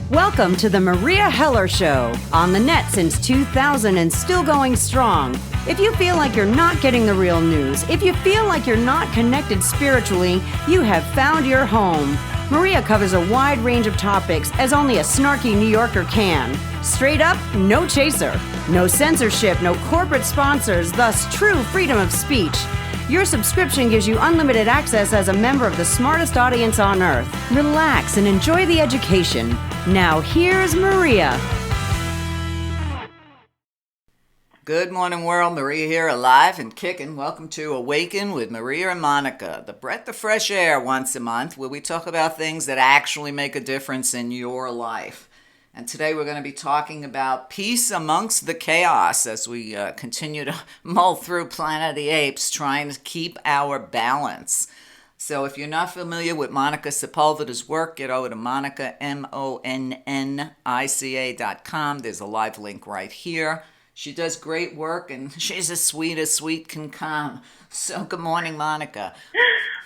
Welcome to the Maria Heller Show, on the net since 2000 and still going strong. If you feel like you're not getting the real news, if you feel like you're not connected spiritually, you have found your home. Maria covers a wide range of topics as only a snarky New Yorker can. Straight up, no chaser. No censorship, no corporate sponsors, thus true freedom of speech. Your subscription gives you unlimited access as a member of the smartest audience on earth. Relax and enjoy the education. Now here's Maria. Good morning, world. Maria here, alive and kicking. Welcome to Awaken with Meria Monnica, the breath of fresh air once a month, where we talk about things that actually make a difference in your life. And today we're going to be talking about peace amongst the chaos as we continue to mull through Planet of the Apes, trying to keep our balance. So if you're not familiar with Monica Sepulveda's work, get over to Monica, MONNICA.com. There's a live link right here. She does great work, and she's as sweet can come. So good morning, Monica.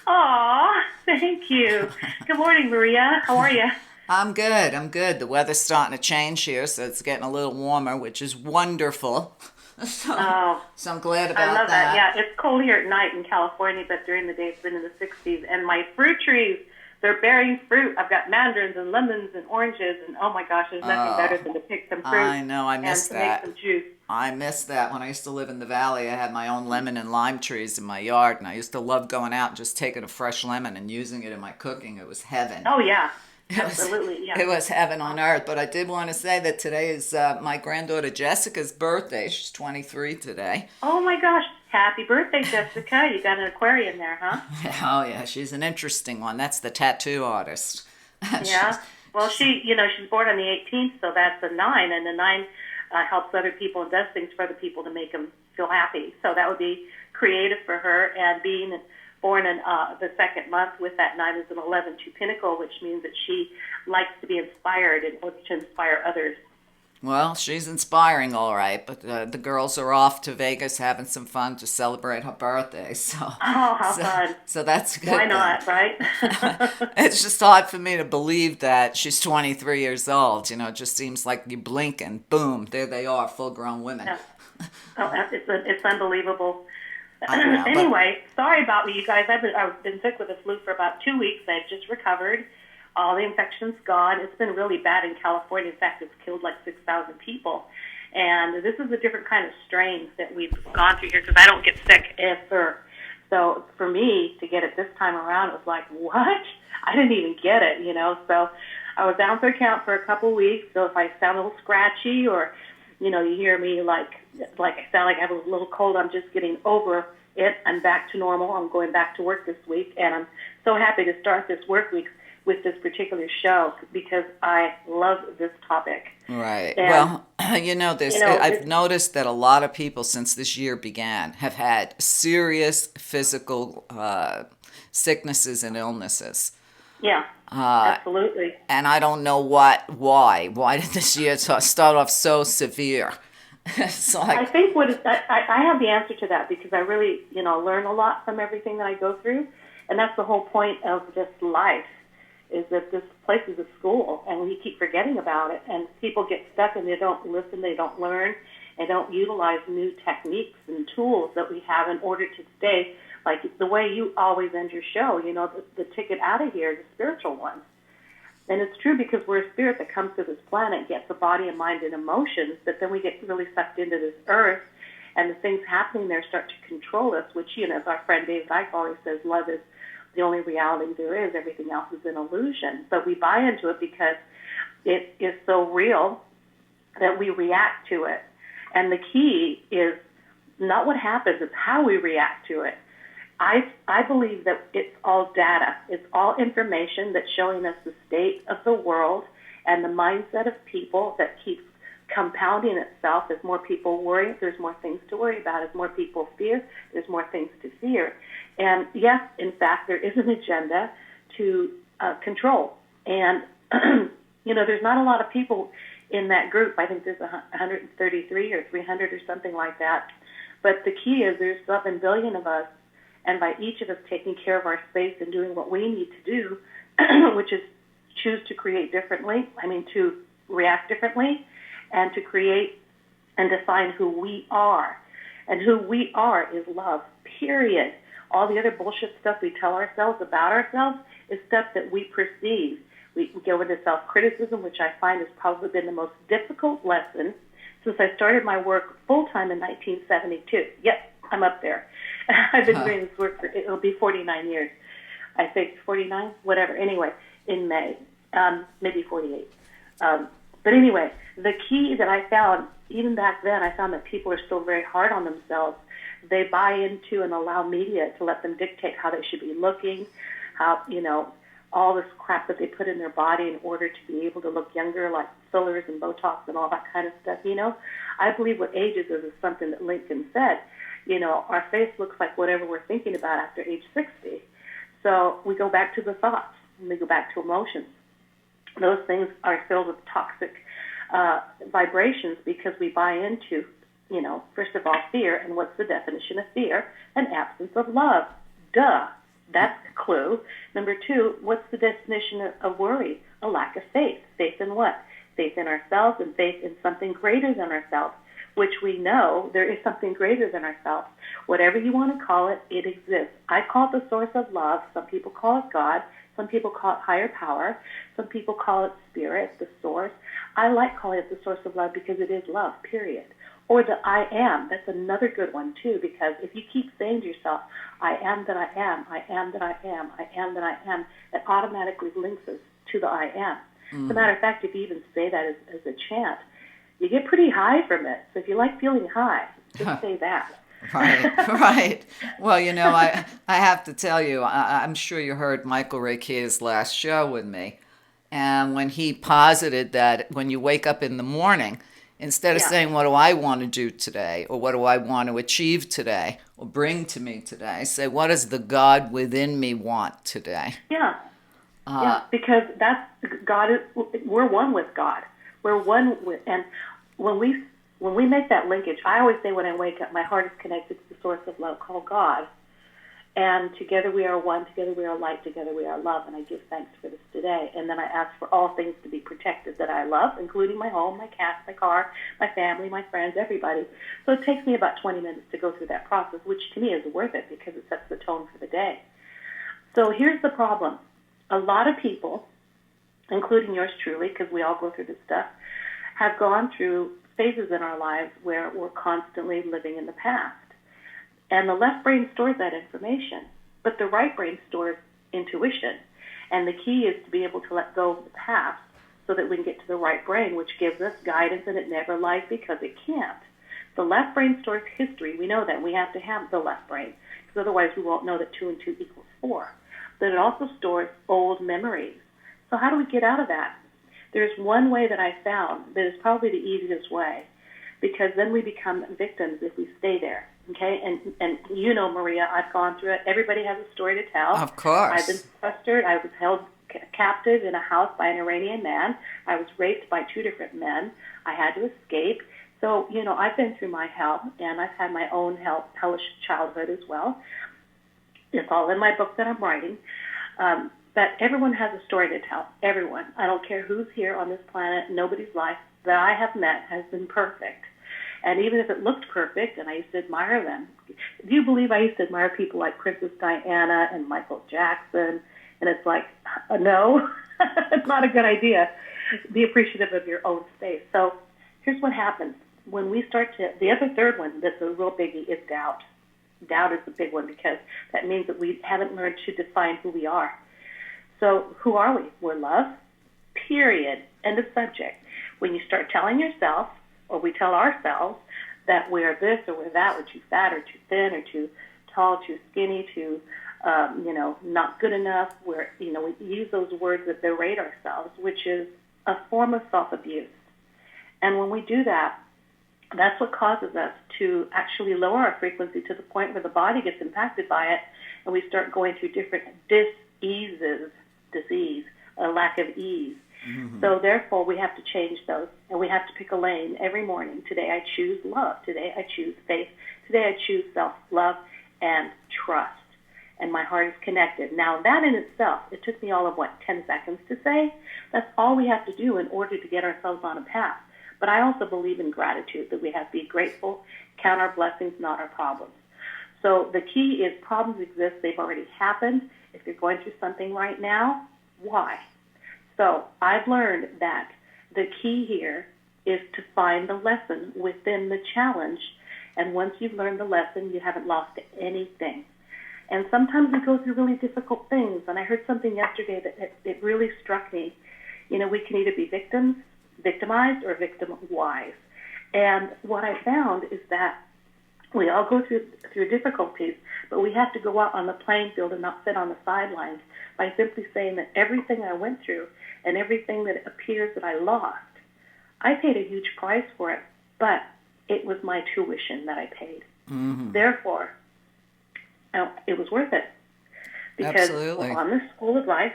Aw, thank you. Good morning, Maria. How are you? I'm good. The weather's starting to change here, so it's getting a little warmer, which is wonderful. So I'm glad about that. I love that. Yeah, it's cold here at night in California, but during the day it's been in the 60s. And my fruit trees, they're bearing fruit. I've got mandarins and lemons and oranges, and oh my gosh, there's nothing better than to pick some fruit. I know, I miss that. And to make some juice. I miss that. When I used to live in the valley, I had my own lemon and lime trees in my yard, and I used to love going out and just taking a fresh lemon and using it in my cooking. It was heaven. Oh, yeah. Absolutely, yeah. It was heaven on earth. But I did want to say that today is my granddaughter Jessica's birthday. She's 23 today. Oh, my gosh. Happy birthday, Jessica. You got an aquarium there, huh? Oh, yeah. She's an interesting one. That's the tattoo artist. Yeah. Well, she's born on the 18th, so that's a 9. And the 9 helps other people and does things for other people to make them feel happy. So that would be creative for her. And being born in the second month with that 9 is an 11 to Pinnacle, which means that she likes to be inspired in order to inspire others. Well, she's inspiring, all right, but the girls are off to Vegas having some fun to celebrate her birthday. How fun. So that's good. Why not, right? It's just hard for me to believe that she's 23 years old. You know, it just seems like you blink and boom, there they are, full-grown women. Yeah. It's unbelievable. Know, anyway, sorry about me, you guys. I've been sick with the flu for about 2 weeks. I've just recovered. All the infection's gone. It's been really bad in California. In fact, it's killed like 6,000 people. And this is a different kind of strain that we've gone through here because I don't get sick ever. So for me to get it this time around, it was like, what? I didn't even get it, So I was down for a count for a couple of weeks. So if I sound a little scratchy or, you hear me like I sound like I have a little cold, I'm just getting over it. I'm back to normal. I'm going back to work this week. And I'm so happy to start this work week with this particular show because I love this topic. Right. And, well, I've noticed that a lot of people since this year began have had serious physical sicknesses and illnesses. Yeah, absolutely. And I don't know why. Why did this year start off so severe? I think I have the answer to that because I really, learn a lot from everything that I go through. And that's the whole point of this life. Is that this place is a school, and we keep forgetting about it, and people get stuck and they don't listen, they don't learn, and don't utilize new techniques and tools that we have in order to stay, like the way you always end your show, the ticket out of here, the spiritual one. And it's true because we're a spirit that comes to this planet, gets a body and mind and emotions, but then we get really sucked into this earth, and the things happening there start to control us, which, as our friend Dave Dyke always says, love is the only reality there is. Everything else is an illusion. But we buy into it because it is so real that we react to it. And the key is not what happens, it's how we react to it. I believe that it's all data. It's all information that's showing us the state of the world and the mindset of people that keeps compounding itself. As more people worry, there's more things to worry about. As more people fear, there's more things to fear. And yes, in fact, there is an agenda to control. And, there's not a lot of people in that group. I think there's 133 or 300 or something like that. But the key is there's 7 billion of us, and by each of us taking care of our space and doing what we need to do, which is choose to create differently, to react differently, and to create and define who we are. And who we are is love, period. All the other bullshit stuff we tell ourselves about ourselves is stuff that we perceive. We go into self-criticism, which I find has probably been the most difficult lesson since I started my work full-time in 1972. Yep, I'm up there. I've been doing this work it'll be 49 years. I think 49, whatever. Anyway, in May, maybe 48. But anyway, the key that I found, even back then, I found that people are still very hard on themselves. They buy into and allow media to let them dictate how they should be looking, how, all this crap that they put in their body in order to be able to look younger, like fillers and Botox and all that kind of stuff, I believe what ages is something that Lincoln said. Our face looks like whatever we're thinking about after age 60. So we go back to the thoughts, and we go back to emotions. Those things are filled with toxic vibrations because we buy into, first of all, fear. And what's the definition of fear? An absence of love. Duh. That's a clue. Number two, what's the definition of worry? A lack of faith. Faith in what? Faith in ourselves and faith in something greater than ourselves, which we know there is something greater than ourselves. Whatever you want to call it, it exists. I call it the source of love. Some people call it God. Some people call it higher power. Some people call it spirit, the source. I like calling it the source of love because it is love, period. Or the I am. That's another good one, too, because if you keep saying to yourself, I am that I am, I am that I am, I am that I am, it automatically links us to the I am. As a matter of fact, if you even say that as a chant, you get pretty high from it. So if you like feeling high, just say that. Right. Well, I have to tell you, I'm sure you heard Michael Rakir's last show with me. And when he posited that when you wake up in the morning, instead of saying, what do I want to do today? Or what do I want to achieve today? Or bring to me today? Say, what does the God within me want today? Yeah. Because that's God. We're one with God. We're one with, and when we make that linkage, I always say when I wake up, my heart is connected to the source of love called God. And together we are one, together we are light, together we are love, and I give thanks for this today. And then I ask for all things to be protected that I love, including my home, my cats, my car, my family, my friends, everybody. So it takes me about 20 minutes to go through that process, which to me is worth it because it sets the tone for the day. So here's the problem. A lot of people, including yours truly, because we all go through this stuff, have gone through phases in our lives where we're constantly living in the past. And the left brain stores that information, but the right brain stores intuition. And the key is to be able to let go of the past so that we can get to the right brain, which gives us guidance, and it never lies because it can't. The left brain stores history. We know that. We have to have the left brain, because otherwise we won't know that 2 and 2 equals 4. But it also stores old memories. So how do we get out of that? There's one way that I found that is probably the easiest way, because then we become victims if we stay there. Okay, and Maria, I've gone through it. Everybody has a story to tell. Of course. I've been sequestered. I was held captive in a house by an Iranian man. I was raped by 2 different men. I had to escape. So, I've been through my hell, and I've had my own hellish childhood as well. It's all in my book that I'm writing. But everyone has a story to tell. Everyone. I don't care who's here on this planet. Nobody's life that I have met has been perfect. And even if it looked perfect, and I used to admire them, do you believe I used to admire people like Princess Diana and Michael Jackson? And it's like, no, it's not a good idea. Be appreciative of your own space. So here's what happens. When we start to, the other third one that's a real biggie is doubt. Doubt is the big one because that means that we haven't learned to define who we are. So who are we? We're love, period, end of subject. When you start telling yourself, or we tell ourselves that we're this or we're that, we're too fat or too thin or too tall, too skinny, too, not good enough. We use those words that berate ourselves, which is a form of self-abuse. And when we do that, that's what causes us to actually lower our frequency to the point where the body gets impacted by it, and we start going through different disease, a lack of ease. Mm-hmm. So therefore, we have to change those, and we have to pick a lane every morning. Today I choose love. Today I choose faith. Today I choose self-love and trust. and my heart is connected. Now, that in itself, it took me all of, 10 seconds to say? That's all we have to do in order to get ourselves on a path. But I also believe in gratitude, that we have to be grateful, count our blessings, not our problems. So the key is problems exist. They've already happened. If you're going through something right now, why? So I've learned that the key here is to find the lesson within the challenge. And once you've learned the lesson, you haven't lost anything. And sometimes we go through really difficult things. And I heard something yesterday that it really struck me. We can either be victimized, or victim-wise. And what I found is that we all go through difficulties, but we have to go out on the playing field and not sit on the sidelines by simply saying that everything I went through and everything that appears that I lost, I paid a huge price for it, but it was my tuition that I paid. Mm-hmm. Therefore, it was worth it. Because Absolutely. We're on this school of life,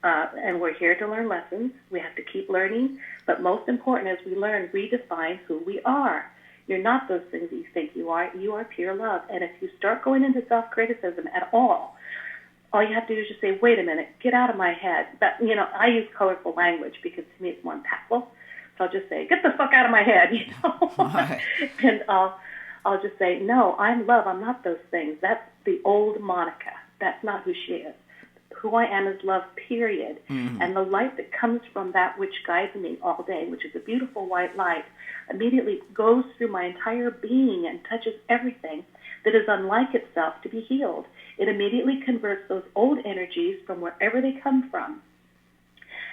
and we're here to learn lessons. We have to keep learning, but most important, as we learn, redefine who we are. You're not those things that you think you are. You are pure love. And if you start going into self-criticism at all you have to do is just say, wait a minute, get out of my head. But, I use colorful language because to me it's more impactful. So I'll just say, get the fuck out of my head, Right. And I'll just say, no, I'm love. I'm not those things. That's the old Monica. That's not who she is. Who I am is love, period. Mm-hmm. And the light that comes from that which guides me all day, which is a beautiful white light, immediately goes through my entire being and touches everything that is unlike itself to be healed. It immediately converts those old energies from wherever they come from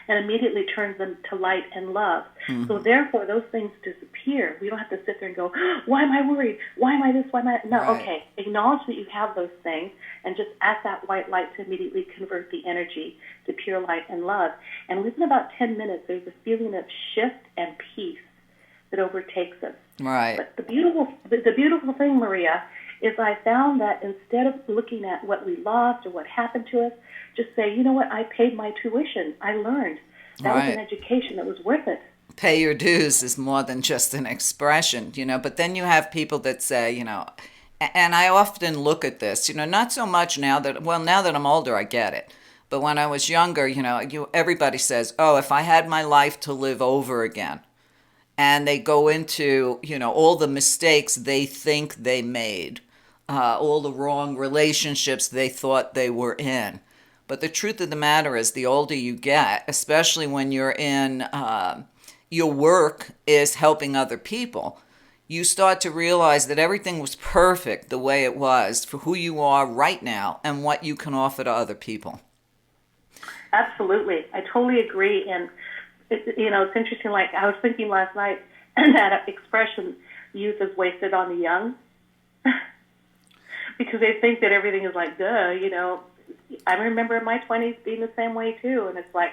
and immediately turns them to light and love. Mm-hmm. So therefore, those things disappear. We don't have to sit there and go, why am I worried? Why am I this? Why am I... No, right. Okay. Acknowledge that you have those things and just ask that white light to immediately convert the energy to pure light and love. And within about 10 minutes, there's a feeling of shift and peace that overtakes us. Right. But the beautiful thing, Meria, is I found that instead of looking at what we lost or what happened to us, just say, you know what, I paid my tuition. I learned. That was an education that was worth it. Pay your dues is more than just an expression, but then you have people that say, and I often look at this, not so much now that I'm older, I get it. But when I was younger, everybody says, oh, if I had my life to live over again. And they go into, all the mistakes they think they made, all the wrong relationships they thought they were in. But the truth of the matter is, the older you get, especially when you're in, your work is helping other people, you start to realize that everything was perfect the way it was for who you are right now and what you can offer to other people. Absolutely. I totally agree. And it's interesting, like I was thinking last night, that expression, youth is wasted on the young, because they think that everything is like, duh, I remember in my 20s being the same way too, and it's like,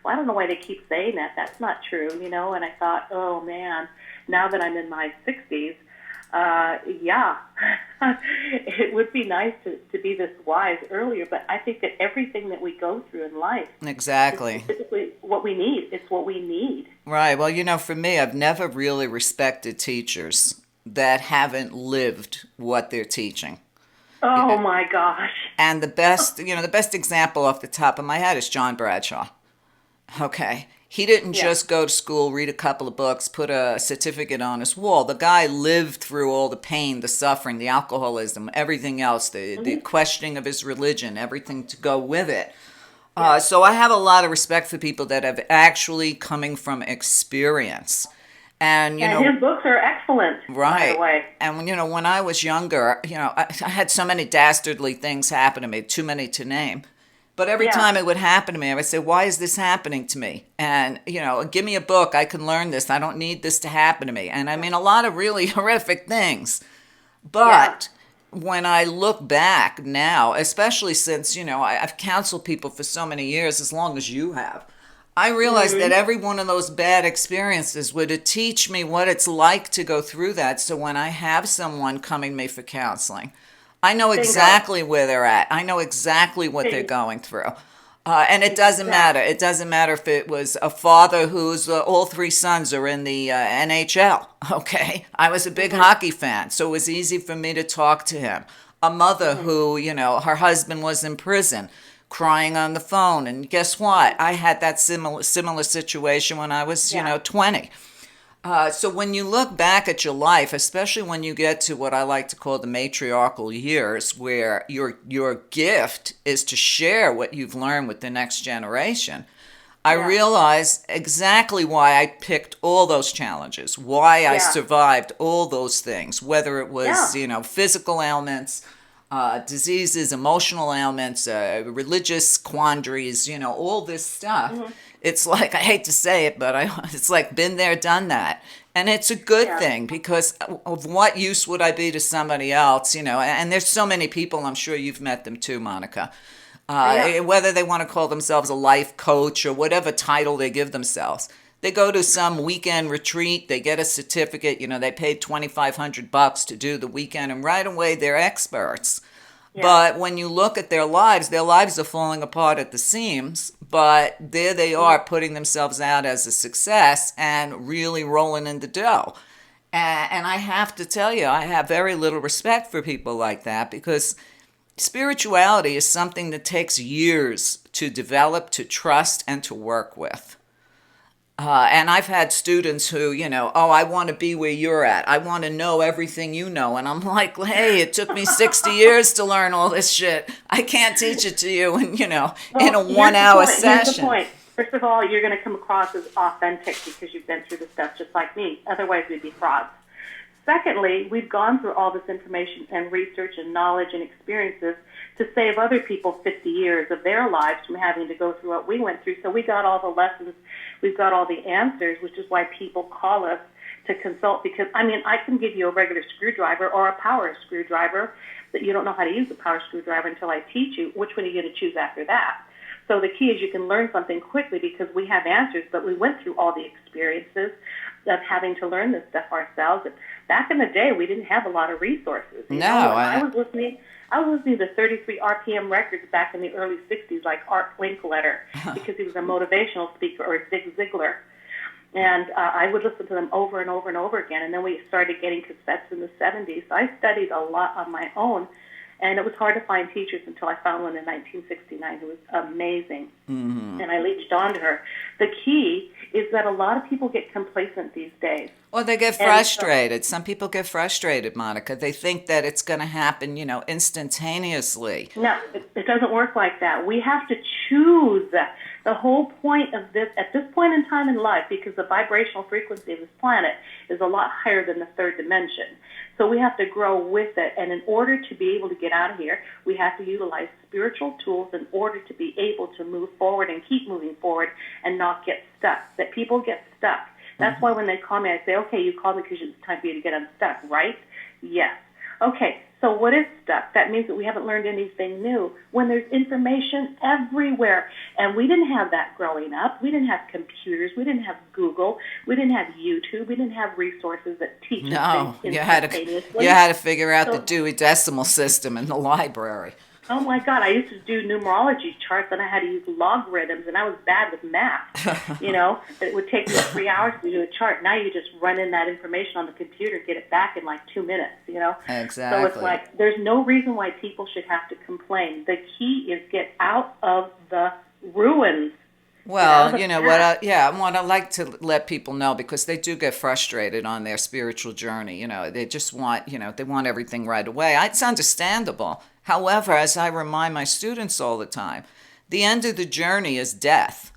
well, I don't know why they keep saying that. That's not true, and I thought, oh man, now that I'm in my 60s, it would be nice to be this wise earlier, but I think that everything that we go through in life exactly is typically what we need. It's what we need. Right. Well, for me, I've never really respected teachers that haven't lived what they're teaching. Oh my gosh. And the best example off the top of my head is John Bradshaw. Okay. He didn't just go to school, read a couple of books, put a certificate on his wall. The guy lived through all the pain, the suffering, the alcoholism, everything else, the questioning of his religion, everything to go with it. So I have a lot of respect for people that have actually coming from experience. And his books are excellent, right? By the way. And when I was younger, I had so many dastardly things happen to me, too many to name. But every time it would happen to me, I would say, why is this happening to me? And, give me a book. I can learn this. I don't need this to happen to me. And I mean, a lot of really horrific things. But when I look back now, especially since, I've counseled people for so many years, as long as you have, I realized that every one of those bad experiences were to teach me what it's like to go through that. So when I have someone coming to me for counseling, I know exactly where they're at. I know exactly what they're going through. And it doesn't matter. It doesn't matter if it was a father whose all three sons are in the NHL. Okay. I was a big hockey fan, so it was easy for me to talk to him. a mother who, her husband was in prison, crying on the phone. And guess what? I had that similar situation when I was, 20. So when you look back at your life, especially when you get to what I like to call the matriarchal years, where your gift is to share what you've learned with the next generation, I realized exactly why I picked all those challenges, why I survived all those things, whether it was, physical ailments, diseases, emotional ailments, religious quandaries, all this stuff. It's like, I hate to say it, but it's like been there, done that. And it's a good thing, because of what use would I be to somebody else, and there's so many people, I'm sure you've met them too, Monica, whether they want to call themselves a life coach or whatever title they give themselves. They go to some weekend retreat, they get a certificate, they paid $2,500 to do the weekend, and right away they're experts. Yeah. But when you look at their lives are falling apart at the seams, but there they are putting themselves out as a success and really rolling in the dough. And I have to tell you, I have very little respect for people like that, because spirituality is something that takes years to develop, to trust, and to work with. And I've had students who, I want to be where you're at. I want to know everything you know. And I'm like, hey, it took me 60 years to learn all this shit. I can't teach it to you in, in a 1-hour session. Here's the point. First of all, you're going to come across as authentic because you've been through the stuff just like me. Otherwise, we'd be frauds. Secondly, we've gone through all this information and research and knowledge and experiences to save other people 50 years of their lives from having to go through what we went through. So we got all the lessons, we've got all the answers, which is why people call us to consult. Because, I can give you a regular screwdriver or a power screwdriver, but you don't know how to use the power screwdriver until I teach you. Which one are you going to choose after that? So the key is you can learn something quickly because we have answers, but we went through all the experiences of having to learn this stuff ourselves. Back in the day, we didn't have a lot of resources. I was listening to 33 RPM records back in the early 60s, like Art Winkletter, because he was a motivational speaker, or Zig Ziglar. And I would listen to them over and over and over again. And then we started getting cassettes in the 70s. So I studied a lot on my own. And it was hard to find teachers until I found one in 1969 who was amazing. Mm-hmm. And I leached onto her. The key is that a lot of people get complacent these days. Well, they get frustrated. Some people get frustrated, Monica. They think that it's going to happen, instantaneously. No, it doesn't work like that. We have to choose. The whole point of this, at this point in time in life, because the vibrational frequency of this planet is a lot higher than the third dimension. So we have to grow with it. And in order to be able to get out of here, we have to utilize spiritual tools in order to be able to move forward and keep moving forward and not get stuck. That people get stuck. That's why when they call me, I say, okay, you called me because it's time for you to get unstuck, right? Yes. Okay, so what is stuck? That means that we haven't learned anything new when there's information everywhere. And we didn't have that growing up. We didn't have computers. We didn't have Google. We didn't have YouTube. We didn't have resources that teach us things instantaneously. You had to figure out the Dewey Decimal System in the library. Oh, my God. I used to do numerology charts, and I had to use logarithms, and I was bad with math. It would take me 3 hours to do a chart. Now you just run in that information on the computer, get it back in like 2 minutes, Exactly. So it's like there's no reason why people should have to complain. The key is get out of the ruins. Well, what I like to let people know, because they do get frustrated on their spiritual journey. They just want, they want everything right away. It's understandable. However, as I remind my students all the time, the end of the journey is death.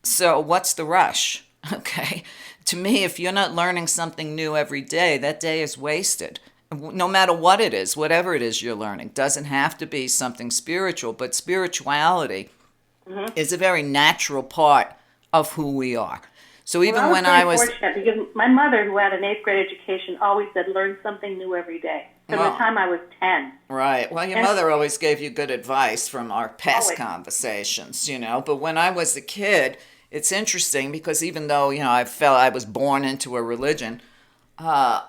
So what's the rush? Okay. To me, if you're not learning something new every day, that day is wasted. No matter what it is, whatever it is you're learning, doesn't have to be something spiritual, but spirituality is a very natural part of who we are. So even when I was fortunate, because my mother, who had an 8th grade education, always said, learn something new every day. From the time I was 10. Right. Well, your mother always gave you good advice from our past conversations, But when I was a kid, it's interesting because even though, I felt I was born into a religion, I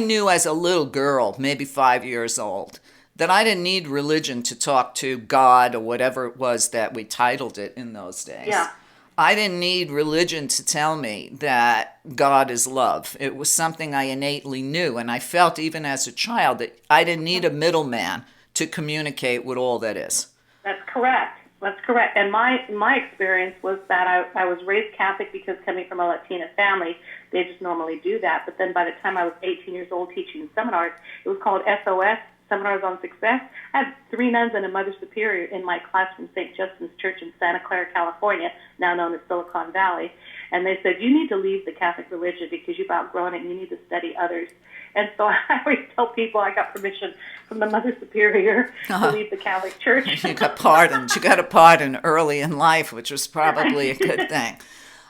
knew as a little girl, maybe 5 years old, that I didn't need religion to talk to God or whatever it was that we titled it in those days. Yeah. I didn't need religion to tell me that God is love. It was something I innately knew. And I felt even as a child that I didn't need a middleman to communicate with all that is. That's correct. That's correct. And my experience was that I was raised Catholic because coming from a Latina family, they just normally do that. But then by the time I was 18 years old teaching seminars, it was called SOS, Seminars on Success. I had 3 nuns and a Mother Superior in my class from St. Justin's Church in Santa Clara, California, now known as Silicon Valley. And they said, you need to leave the Catholic religion because you've outgrown it and you need to study others. And so I always tell people I got permission from the Mother Superior to leave the Catholic Church. You got pardoned. You got a pardon early in life, which was probably a good thing.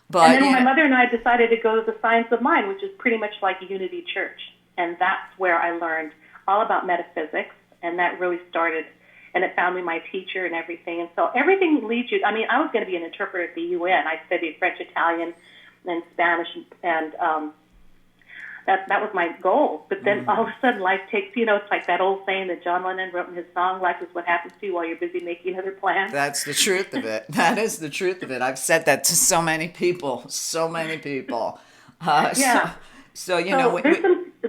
But and then my mother and I decided to go to the Science of Mind, which is pretty much like a Unity Church. And that's where I learned all about metaphysics, and that really started, and it found me my teacher and everything. And so everything leads you, I mean, I was going to be an interpreter at the UN. I studied French, Italian, and Spanish, and that was my goal. But then all of a sudden life takes, it's like that old saying that John Lennon wrote in his song, life is what happens to you while you're busy making other plans. That's the truth of it. That is the truth of it. I've said that to so many people. Yeah. So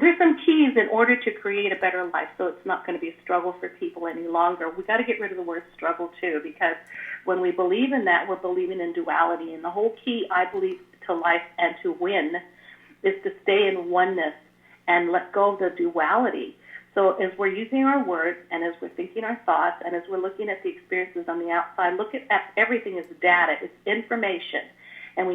there's some keys in order to create a better life, so it's not going to be a struggle for people any longer. We got to get rid of the word struggle too, because when we believe in that, we're believing in duality. And the whole key, I believe, to life and to win is to stay in oneness and let go of the duality. So as we're using our words and as we're thinking our thoughts and as we're looking at the experiences on the outside, look at everything as data. It's information. And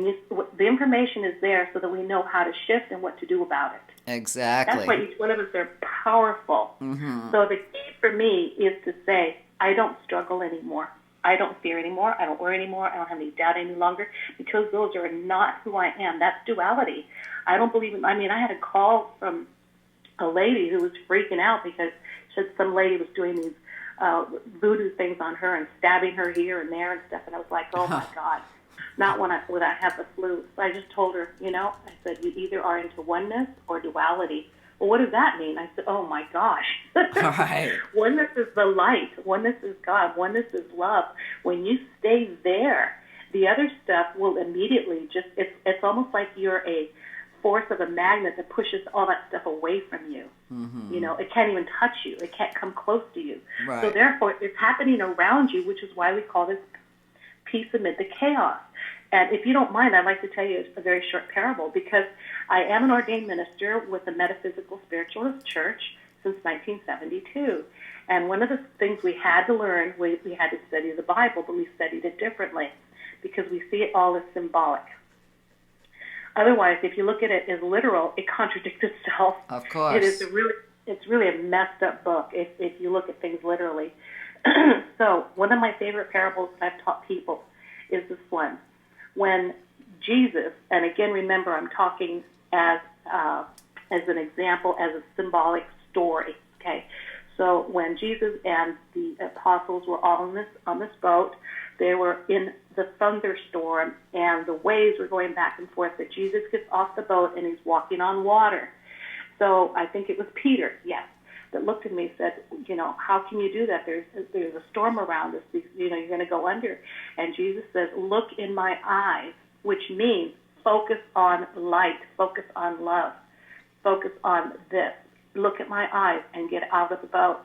the information is there so that we know how to shift and what to do about it. Exactly. That's why each one of us are powerful. Mm-hmm. So the key for me is to say, I don't struggle anymore. I don't fear anymore. I don't worry anymore. I don't have any doubt any longer, because those are not who I am. That's duality. I don't believe in, I had a call from a lady who was freaking out because some lady was doing these voodoo things on her and stabbing her here and there and stuff. And I was like, oh my God. Not when I have the flu. So I just told her, I said, you either are into oneness or duality. Well, what does that mean? I said, oh my gosh. Right. Oneness is the light. Oneness is God. Oneness is love. When you stay there, the other stuff will immediately it's almost like you're a force of a magnet that pushes all that stuff away from you. Mm-hmm. It can't even touch you. It can't come close to you. Right. So therefore, it's happening around you, which is why we call this peace amid the chaos. And if you don't mind, I'd like to tell you a very short parable, because I am an ordained minister with a metaphysical spiritualist church since 1972. And one of the things we had to learn, we had to study the Bible, but we studied it differently because we see it all as symbolic. Otherwise, if you look at it as literal, it contradicts itself. Of course. It's really a messed up book if you look at things literally. So one of my favorite parables that I've taught people is this one. When Jesus, and again, remember, I'm talking as an example, as a symbolic story, okay? So when Jesus and the apostles were all on this boat, they were in the thunderstorm, and the waves were going back and forth, but Jesus gets off the boat, and he's walking on water. So I think it was Peter, yes, that looked at me and said, how can you do that? There's a storm around us. You're going to go under. And Jesus says, look in my eyes, which means focus on light, focus on love, focus on this. Look at my eyes and get out of the boat.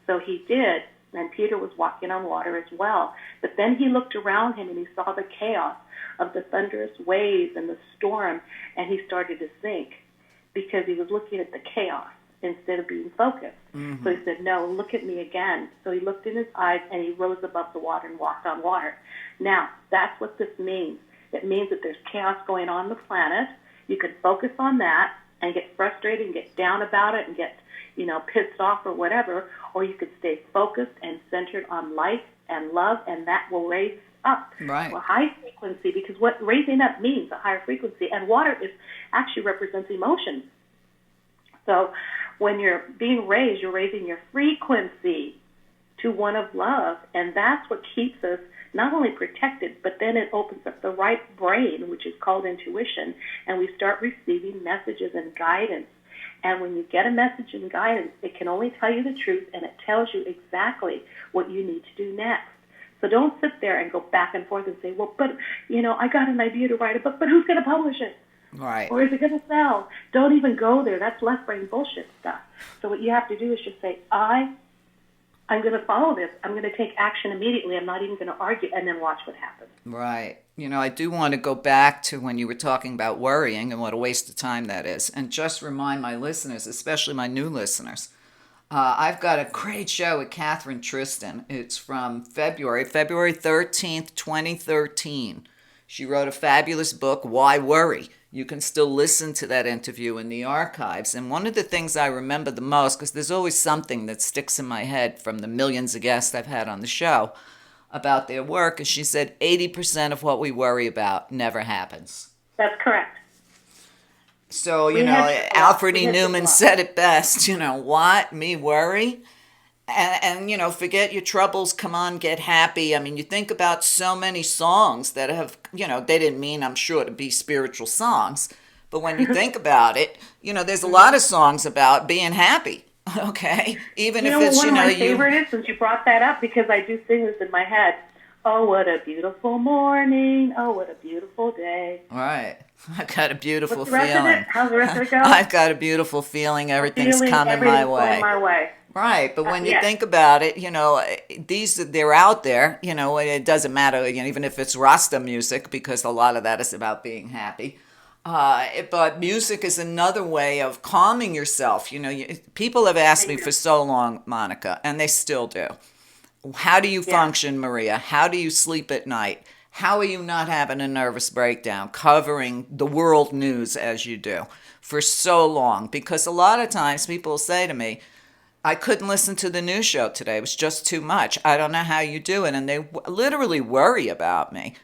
So he did, and Peter was walking on water as well. But then he looked around him and he saw the chaos of the thunderous waves and the storm, and he started to sink because he was looking at the chaos instead of being focused. Mm-hmm. So he said, no, look at me again. So he looked in his eyes and he rose above the water and walked on water. Now, that's what this means. It means that there's chaos going on the planet. You can focus on that and get frustrated and get down about it and get, pissed off or whatever, or you could stay focused and centered on light and love, and that will raise up. Right. Well, high frequency, because what raising up means, a higher frequency, and water actually represents emotion. So when you're being raised, you're raising your frequency to one of love, and that's what keeps us not only protected, but then it opens up the right brain, which is called intuition, and we start receiving messages and guidance. And when you get a message and guidance, it can only tell you the truth, and it tells you exactly what you need to do next. So don't sit there and go back and forth and say, well, but, I got an idea to write a book, but who's going to publish it? Right. Or is it going to sell? Don't even go there. That's left brain bullshit stuff. So what you have to do is just say, I'm going to follow this. I'm going to take action immediately. I'm not even going to argue, and then watch what happens. Right. I do want to go back to when you were talking about worrying and what a waste of time that is. And just remind my listeners, especially my new listeners, I've got a great show with Catherine Tristan. It's from February 13th, 2013. She wrote a fabulous book, Why Worry? You can still listen to that interview in the archives. And one of the things I remember the most, because there's always something that sticks in my head from the millions of guests I've had on the show about their work, is she said 80% of what we worry about never happens. That's correct. So, Alfred E. Newman said it best, what? Me worry? And forget your troubles, come on, get happy. I mean, you think about so many songs that have, they didn't mean, I'm sure, to be spiritual songs. But when you think about it, there's a lot of songs about being happy, okay? Even if it's, one of my favorite is, since you brought that up, because I do sing this in my head. Oh, what a beautiful morning. Oh, what a beautiful day. All right. I've got a beautiful What's the rest feeling. Of it? How's the rest of it go? I've got a beautiful feeling. Everything's coming my way. Right, but when you think about it, they're out there, it doesn't matter, even if it's Rasta music, because a lot of that is about being happy. But music is another way of calming yourself. People have asked me for so long, Monica, and they still do. How do you function, Meria? How do you sleep at night? How are you not having a nervous breakdown covering the world news as you do for so long? Because a lot of times people say to me, I couldn't listen to the news show today. It was just too much. I don't know how you do it. And they literally worry about me.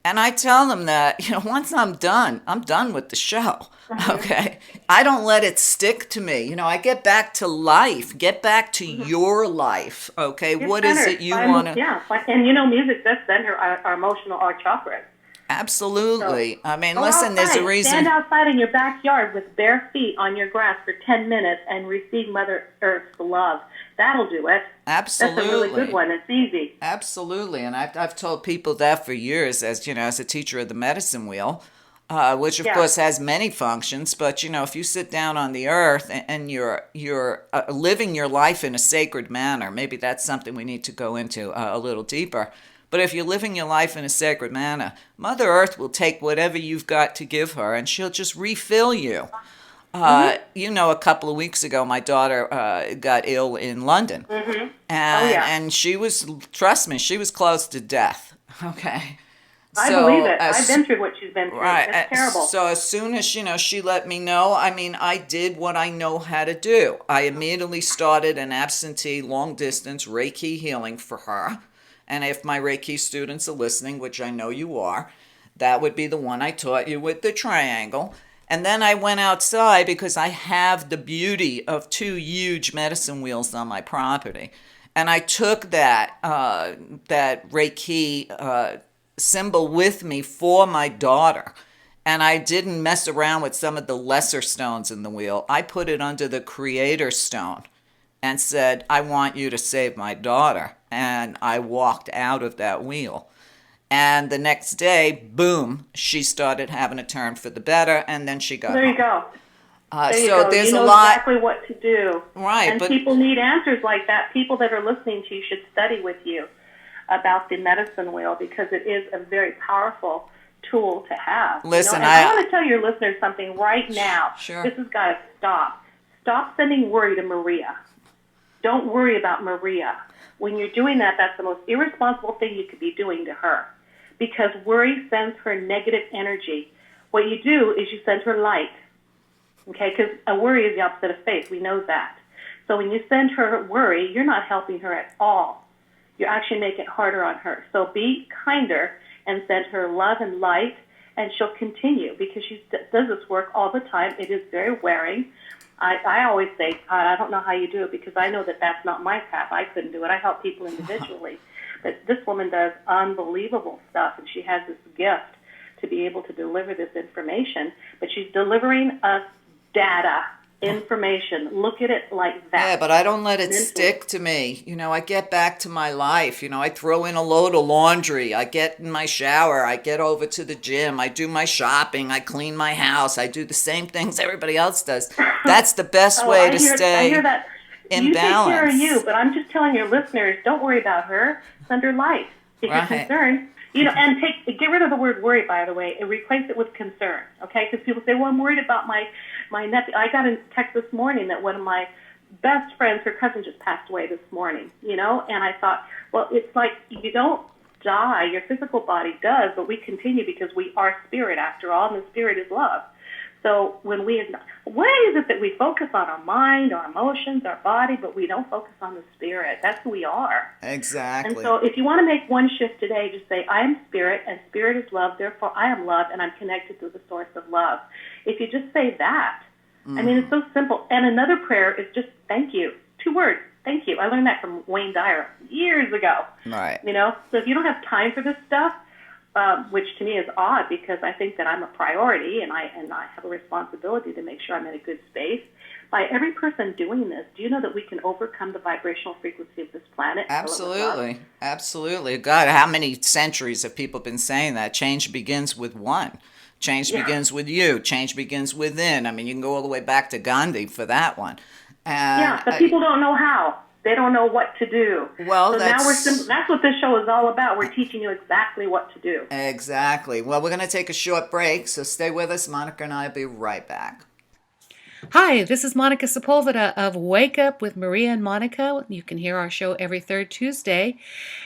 And I tell them that, once I'm done with the show. Okay. I don't let it stick to me. I get back to life, get back to your life. Okay. Get what centered. Is it you want to? Yeah. And music does center our emotional, our chakras. Absolutely. So, I mean, listen, outside. There's a reason. Stand outside in your backyard with bare feet on your grass for 10 minutes and receive Mother Earth's love. That'll do it. Absolutely. That's a really good one. It's easy. Absolutely. And I've told people that for years as a teacher of the medicine wheel, which of course has many functions. But, if you sit down on the earth and you're living your life in a sacred manner, maybe that's something we need to go into a little deeper. But if you're living your life in a sacred manner, Mother Earth will take whatever you've got to give her and she'll just refill you. A couple of weeks ago, my daughter got ill in London. Mm-hmm. And she was, trust me, she was close to death. Okay. I believe it. I've been through what she's been through. Right. It's terrible. So as soon as, she let me know, I did what I know how to do. I immediately started an absentee long-distance Reiki healing for her. And if my Reiki students are listening, which I know you are, that would be the one I taught you with the triangle. And then I went outside because I have the beauty of 2 huge medicine wheels on my property. And I took that Reiki symbol with me for my daughter. And I didn't mess around with some of the lesser stones in the wheel. I put it under the creator stone and said, I want you to save my daughter. And I walked out of that wheel. And the next day, boom, she started having a turn for the better, and then she got There you home. go. There's you know a lot. Exactly what to do. Right. And people need answers like that. People that are listening to you should study with you about the medicine wheel because it is a very powerful tool to have. Listen, I want to tell your listeners something right now. Sure. This has got to stop. Stop sending worry to Meria. Don't worry about Meria. When you're doing that, that's the most irresponsible thing you could be doing to her. Because worry sends her negative energy. What you do is you send her light. Okay? Because a worry is the opposite of faith. We know that. So when you send her worry, you're not helping her at all. You actually make it harder on her. So be kinder and send her love and light, and she'll continue because she does this work all the time. It is very wearing. I always say, God, I don't know how you do it because I know that that's not my path. I couldn't do it. I help people individually. But this woman does unbelievable stuff, and she has this gift to be able to deliver this information. But she's delivering us data, information. Look at it like that. Yeah, but I don't let it stick to me. I get back to my life. I throw in a load of laundry. I get in my shower. I get over to the gym. I do my shopping. I clean my house. I do the same things everybody else does. That's the best way to stay I hear that. in you balance. Take care of you, but I'm just telling your listeners, don't worry about her. Send her light. If you're concerned, and get rid of the word worry, by the way, and replace it with concern, okay? Because people say, well, I'm worried about my nephew. I got a text this morning that one of my best friends, her cousin just passed away this morning, and I thought, well, it's like you don't die. Your physical body does, but we continue because we are spirit after all, and the spirit is love. So what is it that we focus on our mind, our emotions, our body, but we don't focus on the spirit? That's who we are. Exactly. And so if you want to make one shift today, just say, I am spirit, and spirit is love, therefore I am love, and I'm connected to the source of love. If you just say that, I mean, it's so simple. And another prayer is just thank you. 2 words, thank you. I learned that from Wayne Dyer years ago. Right. So if you don't have time for this stuff, which to me is odd because I think that I'm a priority and I have a responsibility to make sure I'm in a good space. By every person doing this, do you know that we can overcome the vibrational frequency of this planet? Absolutely. Absolutely. God, how many centuries have people been saying that? Change begins with one. Change begins with you. Change begins within. I mean, you can go all the way back to Gandhi for that one. But people don't know how. They don't know what to do. Well, so now that's what this show is all about. We're teaching you exactly what to do. Exactly. Well, we're going to take a short break, so stay with us. Monica and I will be right back. Hi, this is Monica Sepulveda of Wake Up with Meria and Monica. You can hear our show every third Tuesday,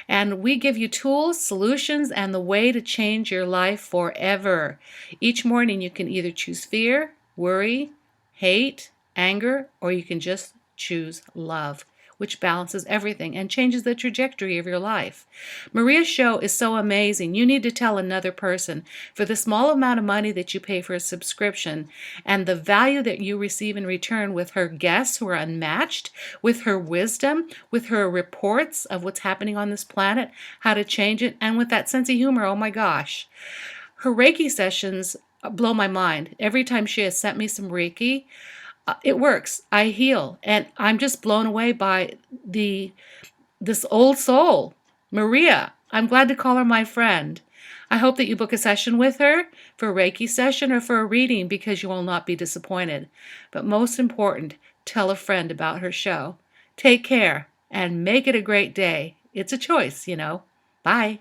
and we give you tools, solutions, and the way to change your life forever. Each morning you can either choose fear, worry, hate, anger, or you can just choose love, which balances everything and changes the trajectory of your life. Maria's show is so amazing. You need to tell another person. For the small amount of money that you pay for a subscription and the value that you receive in return with her guests who are unmatched, with her wisdom, with her reports of what's happening on this planet, how to change it, and with that sense of humor, oh my gosh. Her Reiki sessions blow my mind. Every time she has sent me some Reiki, it works. I heal. And I'm just blown away by this old soul, Meria. I'm glad to call her my friend. I hope that you book a session with her for a Reiki session or for a reading because you will not be disappointed. But most important, tell a friend about her show. Take care and make it a great day. It's a choice, Bye.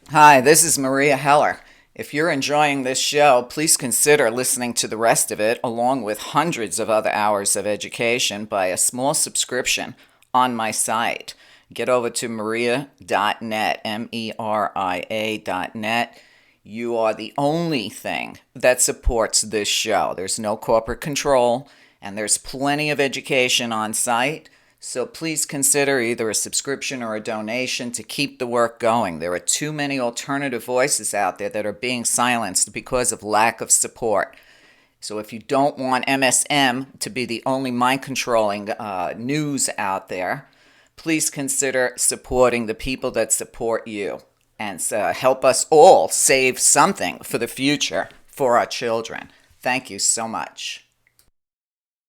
Hi, this is Maria Heller. If you're enjoying this show, please consider listening to the rest of it, along with hundreds of other hours of education, by a small subscription on my site. Get over to meria.net, meria.net. You are the only thing that supports this show. There's no corporate control, and there's plenty of education on site. So please consider either a subscription or a donation to keep the work going. There are too many alternative voices out there that are being silenced because of lack of support. So if you don't want MSM to be the only mind-controlling news out there, please consider supporting the people that support you and help us all save something for the future for our children. Thank you so much.